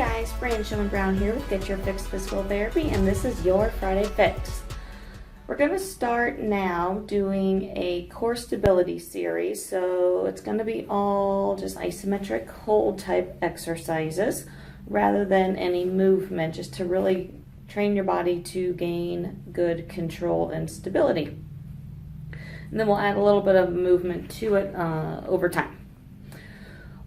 guys, Fran Showman Brown here with Get Your Fix Physical Therapy, and this is your Friday Fix. We're going to start now doing a core stability series, so it's going to be all just isometric hold type exercises rather than any movement, just to really train your body to gain good control and stability. And then we'll add a little bit of movement to it over time.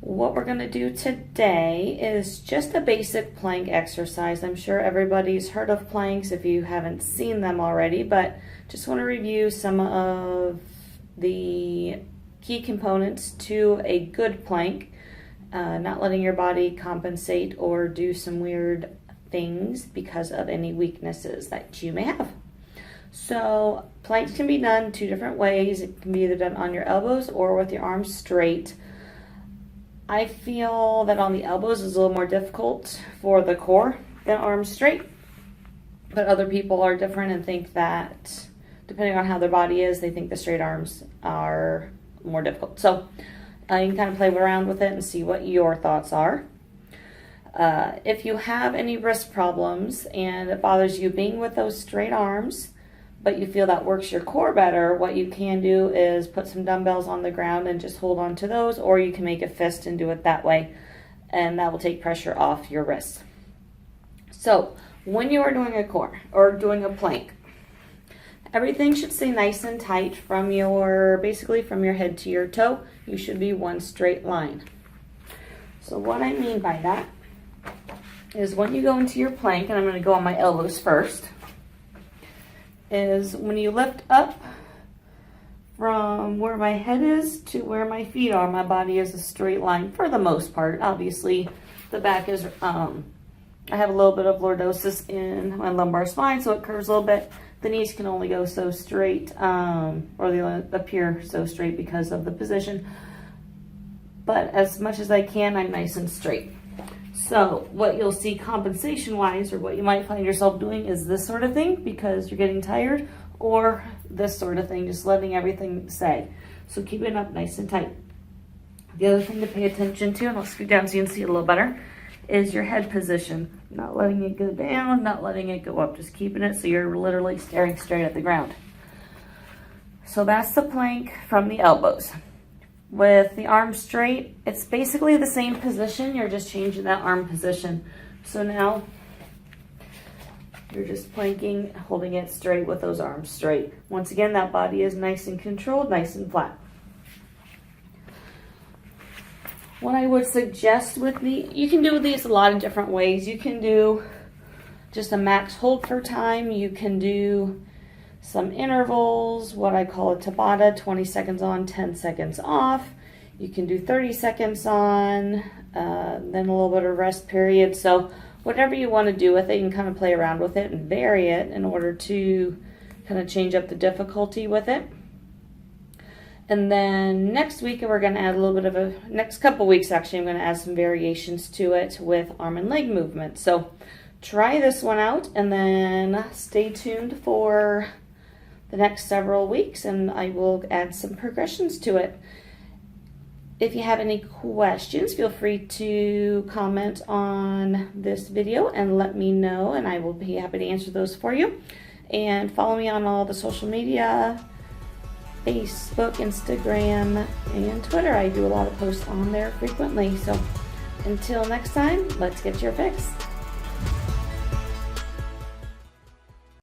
What we're going to do today is just a basic plank exercise. I'm sure everybody's heard of planks if you haven't seen them already, but just want to review some of the key components to a good plank, not letting your body compensate or do some weird things because of any weaknesses that you may have. So planks can be done two different ways. It can be either done on your elbows or with your arms straight. I feel that on the elbows is a little more difficult for the core than arms straight, but other people are different and think that depending on how their body is, they think the straight arms are more difficult. So you can kind of play around with it and see what your thoughts are. If you have any wrist problems and it bothers you being with those straight arms, but you feel that works your core better, what you can do is put some dumbbells on the ground and just hold on to those, or you can make a fist and do it that way, and that will take pressure off your wrists. So when you are doing a core or doing a plank, everything should stay nice and tight from basically from your head to your toe. You should be one straight line. So what I mean by that is when you go into your plank, and I'm going to go on my elbows first, is when you lift up from where my head is to where my feet are, my body is a straight line for the most part. Obviously, the back is, I have a little bit of lordosis in my lumbar spine, so it curves a little bit. The knees can only go so straight, or they only appear so straight because of the position. But as much as I can, I'm nice and straight. So what you'll see compensation-wise, or what you might find yourself doing, is this sort of thing because you're getting tired, or this sort of thing, just letting everything sag. So keep it up nice and tight. The other thing to pay attention to, and I'll scoot down so you can see it a little better, is your head position. Not letting it go down, not letting it go up, just keeping it so you're literally staring straight at the ground. So that's the plank from the elbows. With the arms straight, it's basically the same position, you're just changing that arm position. So now you're just planking, holding it straight with those arms straight. Once again, that body is nice and controlled, nice and flat. What I would suggest with you can do these a lot of different ways. You can do just a max hold for time. You can do some intervals, what I call a Tabata, 20 seconds on, 10 seconds off. You can do 30 seconds on, then a little bit of rest period. So whatever you want to do with it, you can kind of play around with it and vary it in order to kind of change up the difficulty with it. And then next week, we're going to add a little bit of next couple weeks actually, I'm going to add some variations to it with arm and leg movement. So try this one out and then stay tuned for the next several weeks, and I will add some progressions to it. If you have any questions, feel free to comment on this video and let me know, and I will be happy to answer those for you. And follow me on all the social media, Facebook, Instagram, and Twitter. I do a lot of posts on there frequently. So until next time, let's get your fix.